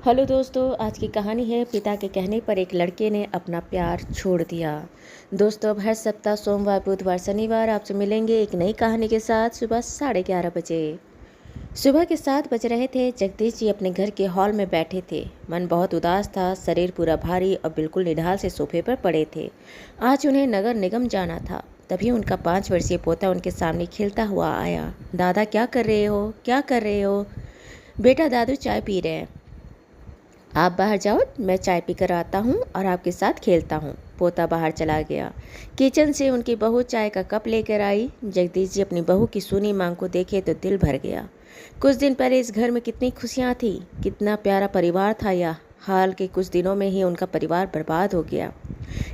Hello दोस्तों, आज की कहानी है पिता के कहने पर एक लड़के ने अपना प्यार छोड़ दिया। दोस्तों, अब हर सप्ताह सोमवार बुधवार शनिवार आपसे मिलेंगे एक नई कहानी के साथ सुबह 11:30 बजे। सुबह के 7 बज रहे थे। जगदीश जी अपने घर के हॉल में बैठे थे। मन बहुत उदास था, शरीर पूरा भारी और बिल्कुल निढाल से सोफे पर पड़े थे। आज उन्हें नगर निगम जाना था। तभी उनका 5 वर्षीय पोता उनके सामने खेलता हुआ आया। दादा, क्या कर रहे हो, क्या कर रहे हो? बेटा, दादू चाय पी रहे हैं। आप बाहर जाओ, मैं चाय पीकर आता हूँ और आपके साथ खेलता हूँ। पोता बाहर चला गया। किचन से उनकी बहू चाय का कप लेकर आई। जगदीश जी अपनी बहू की सूनी मांग को देखे तो दिल भर गया। कुछ दिन पहले इस घर में कितनी खुशियाँ थी, कितना प्यारा परिवार था। यह हाल के कुछ दिनों में ही उनका परिवार बर्बाद हो गया।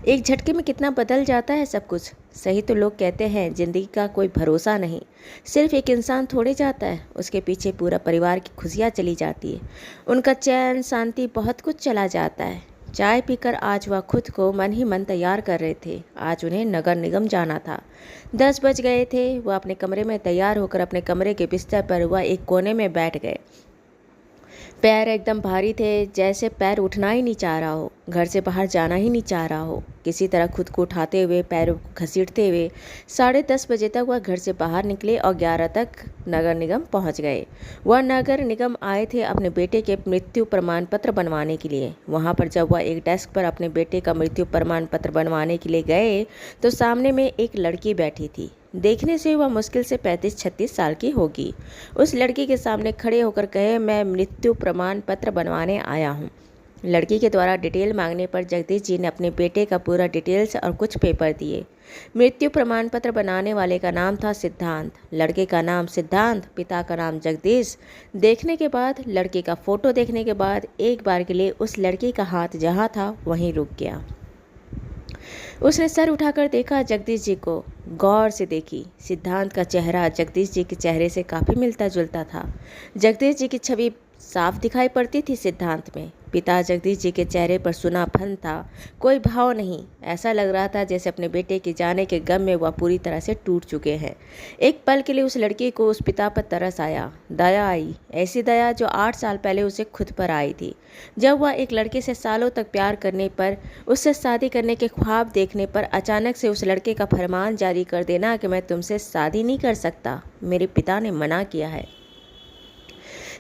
एक झटके में कितना बदल जाता है सब कुछ। सही तो लोग कहते हैं जिंदगी का कोई भरोसा नहीं। सिर्फ एक इंसान थोड़े जाता है, उसके पीछे पूरा परिवार की खुशियाँ चली जाती है। उनका चैन, शांति, बहुत कुछ चला जाता है। चाय पीकर आज वह खुद को मन ही मन तैयार कर रहे थे। आज उन्हें नगर निगम जाना था। 10 बज गए थे। वह अपने कमरे में तैयार होकर अपने कमरे के बिस्तर पर वह एक कोने में बैठ गए। पैर एकदम भारी थे, जैसे पैर उठना ही नहीं चाह रहा हो, घर से बाहर जाना ही नहीं चाह रहा हो। किसी तरह खुद को उठाते हुए, पैरों को घसीटते हुए 10:30 बजे तक वह घर से बाहर निकले और 11 तक नगर निगम पहुंच गए। वह नगर निगम आए थे अपने बेटे के मृत्यु प्रमाण पत्र बनवाने के लिए। वहां पर जब वह एक डेस्क पर अपने बेटे का मृत्यु प्रमाण पत्र बनवाने के लिए गए तो सामने में एक लड़की बैठी थी। देखने से वह मुश्किल से 35-36 साल की होगी। उस लड़की के सामने खड़े होकर कहे, मैं मृत्यु प्रमाण पत्र बनवाने आया हूँ। लड़की के द्वारा डिटेल मांगने पर जगदीश जी ने अपने बेटे का पूरा डिटेल्स और कुछ पेपर दिए। मृत्यु प्रमाण पत्र बनाने वाले का नाम था सिद्धांत। लड़के का नाम सिद्धांत, पिता का नाम जगदीश। देखने के बाद, लड़के का फोटो देखने के बाद एक बार के लिए उस लड़की का हाथ जहाँ था वहीं रुक गया। उसने सर उठाकर देखा, जगदीश जी को गौर से देखी। सिद्धांत का चेहरा जगदीश जी के चेहरे से काफ़ी मिलता जुलता था। जगदीश जी की छवि साफ दिखाई पड़ती थी सिद्धांत में। पिता जगदीश जी के चेहरे पर सूनापन था, कोई भाव नहीं। ऐसा लग रहा था जैसे अपने बेटे के जाने के गम में वह पूरी तरह से टूट चुके हैं। एक पल के लिए उस लड़की को उस पिता पर तरस आया, दया आई, ऐसी दया जो 8 साल पहले उसे खुद पर आई थी। जब वह एक लड़के से सालों तक प्यार करने पर, उससे शादी करने के ख्वाब देखने पर अचानक से उस लड़के का फरमान जारी कर देना कि मैं तुमसे शादी नहीं कर सकता, मेरे पिता ने मना किया है।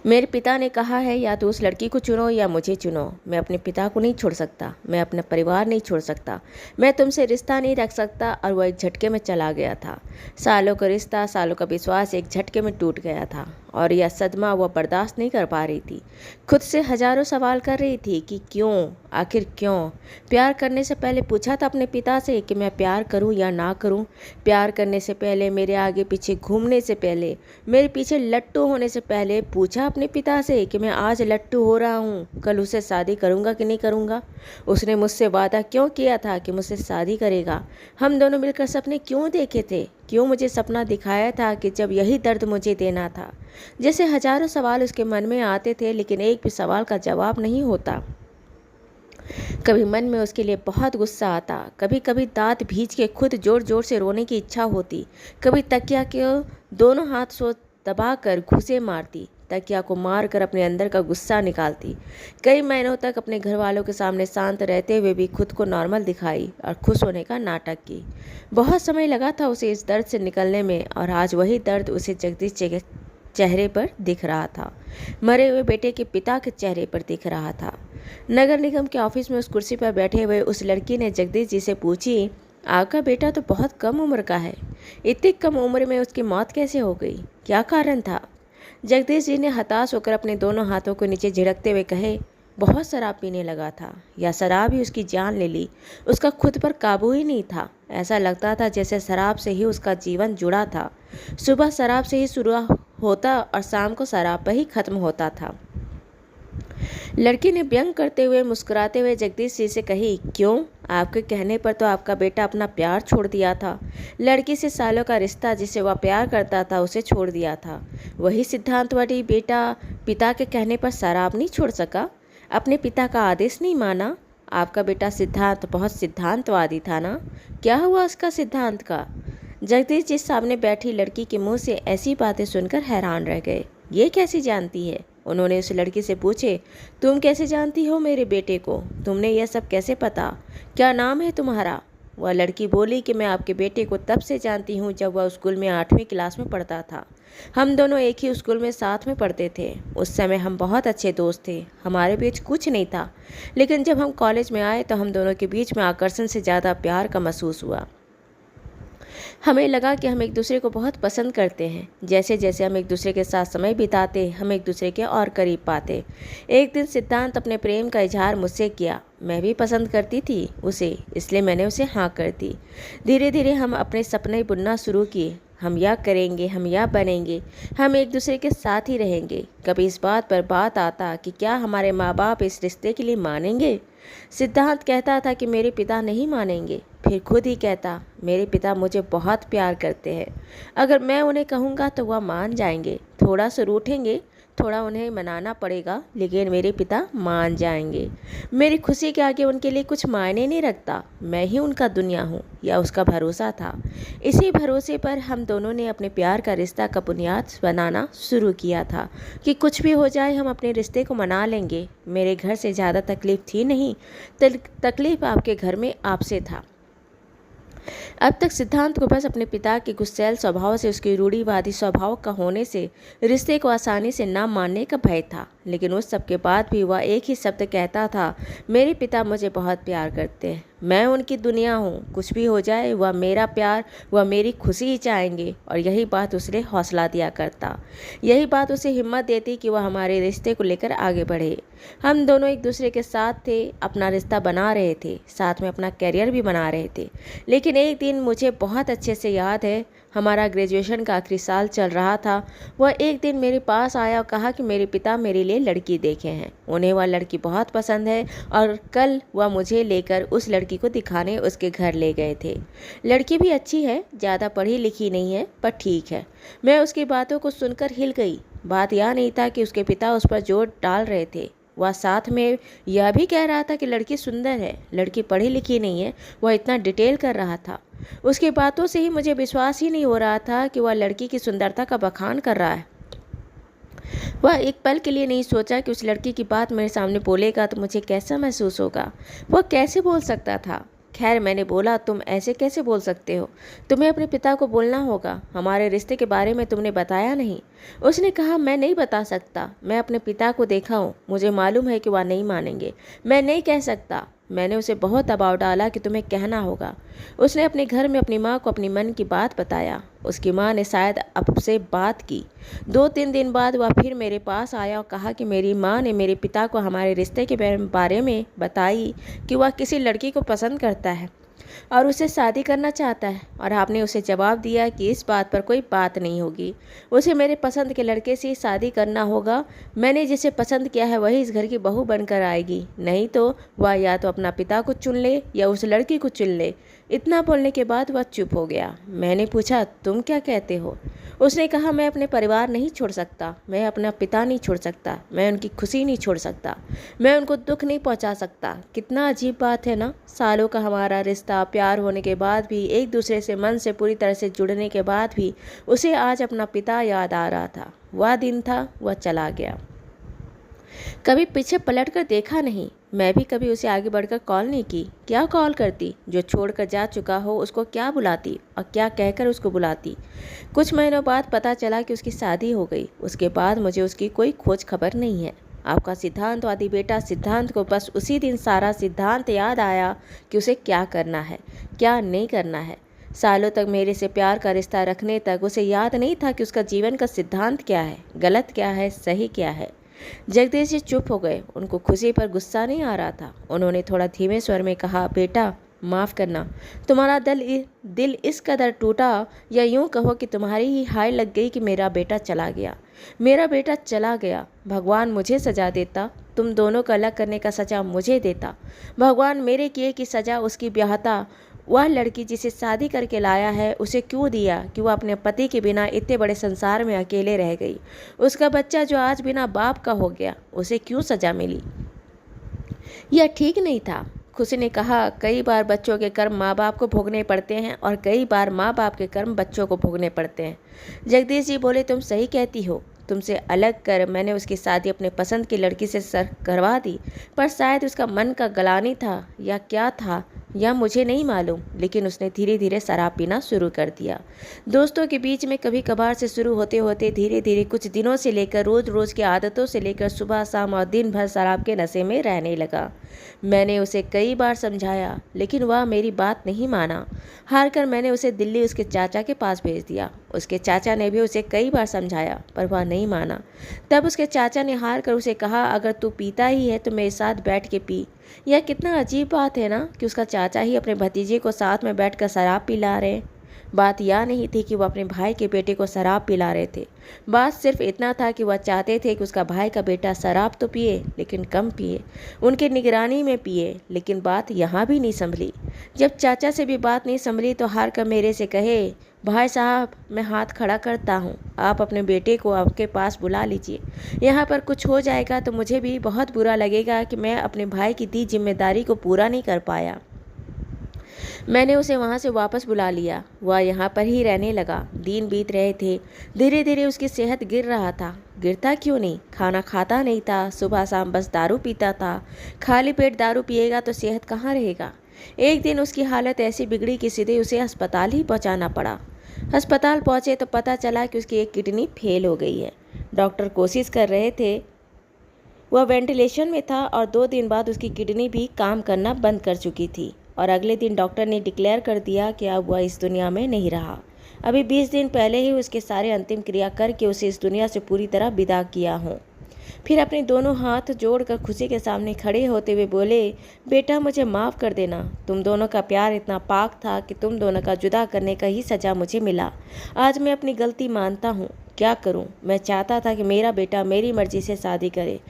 मेरे पिता ने कहा है या तो उस लड़की को चुनो या मुझे चुनो। मैं अपने पिता को नहीं छोड़ सकता, मैं अपना परिवार नहीं छोड़ सकता, मैं तुमसे रिश्ता नहीं रख सकता। और वह एक झटके में चला गया था। सालों का रिश्ता, सालों का विश्वास एक झटके में टूट गया था और यह सदमा वह बर्दाश्त नहीं कर पा रही थी। खुद से हजारों सवाल कर रही थी कि क्यों, आखिर क्यों। प्यार करने से पहले पूछा था अपने पिता से कि मैं प्यार करूं या ना करूं। प्यार करने से पहले, मेरे आगे पीछे घूमने से पहले, मेरे पीछे लट्टू होने से पहले पूछा अपने पिता से कि मैं आज लट्टू हो रहा हूं, कल उससे शादी करूंगा कि नहीं करूंगा। उसने मुझसे वादा क्यों किया था कि मुझसे शादी करेगा। हम दोनों मिलकर सपने क्यों देखे थे, क्यों मुझे सपना दिखाया था कि जब यही दर्द मुझे देना था। जैसे हजारों सवाल उसके मन में आते थे, लेकिन एक भी सवाल का जवाब नहीं होता। कभी मन में उसके लिए बहुत गुस्सा आता, कभी कभी दांत भींच के खुद जोर जोर से रोने की इच्छा होती, कभी तकिया के दोनों हाथ से दबा कर घुसे मारती, तकिया को मार कर अपने अंदर का गुस्सा निकालती। कई महीनों तक अपने घर वालों के सामने शांत रहते हुए भी खुद को नॉर्मल दिखाई और खुश होने का नाटक की। बहुत समय लगा था उसे इस दर्द से निकलने में और आज वही दर्द उसे जगदीश के चेहरे पर दिख रहा था, मरे हुए बेटे के पिता के चेहरे पर दिख रहा था। नगर निगम के ऑफिस में उस कुर्सी पर बैठे हुए उस लड़की ने जगदीश जी से पूछी, आपका बेटा तो बहुत कम उम्र का है, इतनी कम उम्र में उसकी मौत कैसे हो गई, क्या कारण था? जगदीश जी ने हताश होकर अपने दोनों हाथों को नीचे झिड़कते हुए कहे, बहुत शराब पीने लगा था, या शराब ही उसकी जान ले ली। उसका खुद पर काबू ही नहीं था। ऐसा लगता था जैसे शराब से ही उसका जीवन जुड़ा था। सुबह शराब से ही शुरू होता और शाम को शराब पर ही खत्म होता था। लड़की ने व्यंग करते हुए, मुस्कुराते हुए जगदीश जी से कही, क्यों? आपके कहने पर तो आपका बेटा अपना प्यार छोड़ दिया था। लड़की से सालों का रिश्ता, जिसे वह प्यार करता था, उसे छोड़ दिया था। वही सिद्धांतवादी बेटा पिता के कहने पर शराब नहीं छोड़ सका, अपने पिता का आदेश नहीं माना। आपका बेटा सिद्धांत बहुत सिद्धांतवादी था ना? क्या हुआ उसका सिद्धांत का? जगदीश जी सामने बैठी लड़की के मुंह से ऐसी बातें सुनकर हैरान रह गए। ये कैसी जानती है? उन्होंने उस लड़की से पूछे, तुम कैसे जानती हो मेरे बेटे को? तुमने यह सब कैसे पता? क्या नाम है तुम्हारा? वह लड़की बोली कि मैं आपके बेटे को तब से जानती हूँ जब वह स्कूल में 8वीं क्लास में पढ़ता था। हम दोनों एक ही स्कूल में साथ में पढ़ते थे। उस समय हम बहुत अच्छे दोस्त थे, हमारे बीच कुछ नहीं था। लेकिन जब हम कॉलेज में आए तो हम दोनों के बीच में आकर्षण से ज़्यादा प्यार का महसूस हुआ। हमें लगा कि हम एक दूसरे को बहुत पसंद करते हैं। जैसे जैसे हम एक दूसरे के साथ समय बिताते, हम एक दूसरे के और करीब पाते। एक दिन सिद्धांत अपने प्रेम का इजहार मुझसे किया। मैं भी पसंद करती थी उसे, इसलिए मैंने उसे हाँ कर दी। धीरे धीरे हम अपने सपने बुनना शुरू किए। हम यह करेंगे, हम यह बनेंगे, हम एक दूसरे के साथ ही रहेंगे। कभी इस बात पर बात आता कि क्या हमारे माँ बाप इस रिश्ते के लिए मानेंगे। सिद्धांत कहता था कि मेरे पिता नहीं मानेंगे, फिर खुद ही कहता, मेरे पिता मुझे बहुत प्यार करते हैं। अगर मैं उन्हें कहूँगा तो वह मान जाएंगे। थोड़ा सा रूठेंगे, थोड़ा उन्हें मनाना पड़ेगा, लेकिन मेरे पिता मान जाएंगे। मेरी खुशी के आगे उनके लिए कुछ मायने नहीं रखता। मैं ही उनका दुनिया हूँ, यह उसका भरोसा था। इसी भरोसे पर हम दोनों ने अपने प्यार का रिश्ता का बुनियाद बनाना शुरू किया था कि कुछ भी हो जाए हम अपने रिश्ते को मना लेंगे। मेरे घर से ज़्यादा तकलीफ थी नहीं, तकलीफ आपके घर में आपसे था। अब तक सिद्धांत को बस अपने पिता के गुस्सैल स्वभाव से, उसके रूढ़िवादी स्वभाव का होने से, रिश्ते को आसानी से ना मानने का भय था। लेकिन उस सब के बाद भी वह एक ही शब्द कहता था, मेरे पिता मुझे बहुत प्यार करते हैं, मैं उनकी दुनिया हूँ। कुछ भी हो जाए वह मेरा प्यार, वह मेरी खुशी ही चाहेंगे। और यही बात उसे हौसला दिया करता, यही बात उसे हिम्मत देती कि वह हमारे रिश्ते को लेकर आगे बढ़े। हम दोनों एक दूसरे के साथ थे, अपना रिश्ता बना रहे थे, साथ में अपना करियर भी बना रहे थे। लेकिन एक दिन मुझे बहुत अच्छे से याद है, हमारा ग्रेजुएशन का आखिरी साल चल रहा था। वह एक दिन मेरे पास आया और कहा कि मेरे पिता मेरे लिए लड़की देखे हैं, उन्हें वह लड़की बहुत पसंद है और कल वह मुझे लेकर उस लड़की को दिखाने उसके घर ले गए थे। लड़की भी अच्छी है, ज़्यादा पढ़ी लिखी नहीं है, पर ठीक है। मैं उसकी बातों को सुनकर हिल गई। बात यह नहीं था कि उसके पिता उस पर जोर डाल रहे थे, वह साथ में यह भी कह रहा था कि लड़की सुंदर है, लड़की पढ़ी लिखी नहीं है। वह इतना डिटेल कर रहा था, उसकी बातों से ही मुझे विश्वास ही नहीं हो रहा था कि वह लड़की की सुंदरता का बखान कर रहा है। वह एक पल के लिए नहीं सोचा कि उस लड़की की बात मेरे सामने बोलेगा तो मुझे कैसा महसूस होगा। वह कैसे बोल सकता था? खैर, मैंने बोला, तुम ऐसे कैसे बोल सकते हो? तुम्हें अपने पिता को बोलना होगा, हमारे रिश्ते के बारे में तुमने बताया नहीं। उसने कहा, मैं नहीं बता सकता, मैं अपने पिता को देखा हूँ, मुझे मालूम है कि वह नहीं मानेंगे, मैं नहीं कह सकता। मैंने उसे बहुत दबाव डाला कि तुम्हें कहना होगा। उसने अपने घर में अपनी माँ को अपनी मन की बात बताया। उसकी माँ ने शायद अब से बात की। 2-3 दिन बाद वह फिर मेरे पास आया और कहा कि मेरी माँ ने मेरे पिता को हमारे रिश्ते के बारे में बताई कि वह किसी लड़की को पसंद करता है और उससे शादी करना चाहता है, और आपने उसे जवाब दिया कि इस बात पर कोई बात नहीं होगी, उसे मेरे पसंद के लड़के से शादी करना होगा। मैंने जिसे पसंद किया है वही इस घर की बहू बनकर आएगी, नहीं तो वह या तो अपना पिता को चुन ले या उस लड़की को चुन ले। इतना बोलने के बाद वह चुप हो गया। मैंने पूछा, तुम क्या कहते हो? उसने कहा, मैं अपने परिवार नहीं छोड़ सकता, मैं अपना पिता नहीं छोड़ सकता, मैं उनकी खुशी नहीं छोड़ सकता, मैं उनको दुख नहीं पहुंचा सकता। कितना अजीब बात है ना, सालों का हमारा रिश्ता, प्यार होने के बाद भी, एक दूसरे से मन से पूरी तरह से जुड़ने के बाद भी उसे आज अपना पिता याद आ रहा था। वह दिन था, वह चला गया, कभी पीछे पलट कर देखा नहीं। मैं भी कभी उसे आगे बढ़कर कॉल नहीं की। क्या कॉल करती? जो छोड़कर जा चुका हो उसको क्या बुलाती और क्या कहकर उसको बुलाती? कुछ महीनों बाद पता चला कि उसकी शादी हो गई। उसके बाद मुझे उसकी कोई खोज खबर नहीं है। आपका सिद्धांतवादी बेटा सिद्धांत को बस उसी दिन सारा सिद्धांत याद आया कि उसे क्या करना है, क्या नहीं करना है। सालों तक मेरे से प्यार का रिश्ता रखने तक उसे याद नहीं था कि उसका जीवन का सिद्धांत क्या है, गलत क्या है, सही क्या है। जगदीश जी चुप हो गए। उनको खुशी पर गुस्सा नहीं आ रहा था। उन्होंने थोड़ा धीमे स्वर में कहा, बेटा माफ़ करना, तुम्हारा दिल इस कदर टूटा, या यूँ कहो कि तुम्हारी ही हाय लग गई कि मेरा बेटा चला गया। मेरा बेटा चला गया। भगवान मुझे सज़ा देता, तुम दोनों को अलग करने का सज़ा मुझे देता। भगवान मेरे किए की सज़ा उसकी ब्याहता वह लड़की जिसे शादी करके लाया है उसे क्यों दिया कि वह अपने पति के बिना इतने बड़े संसार में अकेले रह गई। उसका बच्चा जो आज बिना बाप का हो गया, उसे क्यों सज़ा मिली? यह ठीक नहीं था। खुशी ने कहा, कई बार बच्चों के कर्म माँ बाप को भोगने पड़ते हैं और कई बार माँ बाप के कर्म बच्चों को भोगने पड़ते हैं। जगदीश जी बोले, तुम सही कहती हो। तुमसे अलग कर मैंने उसकी शादी अपने पसंद की लड़की से सर करवा दी, पर शायद उसका मन का गलानी था या क्या था या मुझे नहीं मालूम, लेकिन उसने धीरे धीरे शराब पीना शुरू कर दिया। दोस्तों के बीच में कभी कभार से शुरू होते होते धीरे धीरे कुछ दिनों से लेकर रोज रोज की आदतों से लेकर सुबह शाम और दिन भर शराब के नशे में रहने लगा। मैंने उसे कई बार समझाया, लेकिन वह मेरी बात नहीं माना। हार कर मैंने उसे दिल्ली उसके चाचा के पास भेज दिया। उसके चाचा ने भी उसे कई बार समझाया, पर वह नहीं माना। तब उसके चाचा ने हार कर उसे कहा, अगर तू पीता ही है तो मेरे साथ बैठ के पी। यह कितना अजीब बात है ना कि उसका चाचा ही अपने भतीजे को साथ में बैठकर शराब पिला रहे। बात यह नहीं थी कि वह अपने भाई के बेटे को शराब पिला रहे थे। बात सिर्फ इतना था कि वह चाहते थे कि उसका भाई का बेटा शराब तो पिए, लेकिन कम पिए, उनके निगरानी में पिए। लेकिन बात यहाँ भी नहीं संभली। जब चाचा से भी बात नहीं संभली तो हार कर मेरे से कहे, भाई साहब मैं हाथ खड़ा करता हूँ, आप अपने बेटे को आपके पास बुला लीजिए। यहाँ पर कुछ हो जाएगा तो मुझे भी बहुत बुरा लगेगा कि मैं अपने भाई की दी जिम्मेदारी को पूरा नहीं कर पाया। मैंने उसे वहाँ से वापस बुला लिया। वह यहाँ पर ही रहने लगा। दिन बीत रहे थे। धीरे धीरे उसकी सेहत गिर रहा था। गिरता क्यों नहीं, खाना खाता नहीं था, सुबह शाम बस दारू पीता था। खाली पेट दारू पिएगा तो सेहत कहाँ रहेगा। एक दिन उसकी हालत ऐसी बिगड़ी कि सीधे उसे अस्पताल ही पहुँचाना पड़ा। अस्पताल पहुँचे तो पता चला कि उसकी एक किडनी फेल हो गई है। डॉक्टर कोशिश कर रहे थे, वह वेंटिलेशन में था और 2 दिन बाद उसकी किडनी भी काम करना बंद कर चुकी थी। और अगले दिन डॉक्टर ने डिक्लेयर कर दिया कि अब वह इस दुनिया में नहीं रहा। अभी 20 दिन पहले ही उसके सारे अंतिम क्रिया करके उसे इस दुनिया से पूरी तरह विदा किया हूँ। फिर अपने दोनों हाथ जोड़कर खुशी के सामने खड़े होते हुए बोले, बेटा मुझे माफ़ कर देना। तुम दोनों का प्यार इतना पाक था कि तुम दोनों का जुदा करने का ही सज़ा मुझे मिला। आज मैं अपनी गलती मानता हूँ। क्या करूँ, मैं चाहता था कि मेरा बेटा मेरी मर्जी से शादी करे,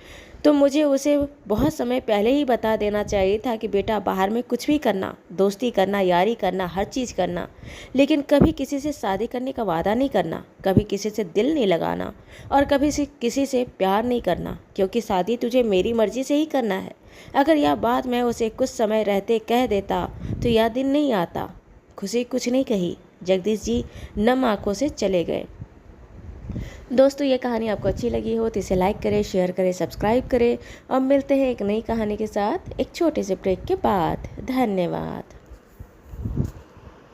तो मुझे उसे बहुत समय पहले ही बता देना चाहिए था कि बेटा बाहर में कुछ भी करना, दोस्ती करना, यारी करना, हर चीज़ करना, लेकिन कभी किसी से शादी करने का वादा नहीं करना, कभी किसी से दिल नहीं लगाना और कभी किसी से प्यार नहीं करना, क्योंकि शादी तुझे मेरी मर्जी से ही करना है। अगर यह बात मैं उसे कुछ समय रहते कह देता तो यह दिन नहीं आता। खुशी कुछ नहीं कही। जगदीश जी नम आंखों से चले गए। दोस्तों ये कहानी आपको अच्छी लगी हो तो इसे लाइक करें, शेयर करें, सब्सक्राइब करें और मिलते हैं एक नई कहानी के साथ एक छोटे से ब्रेक के बाद। धन्यवाद।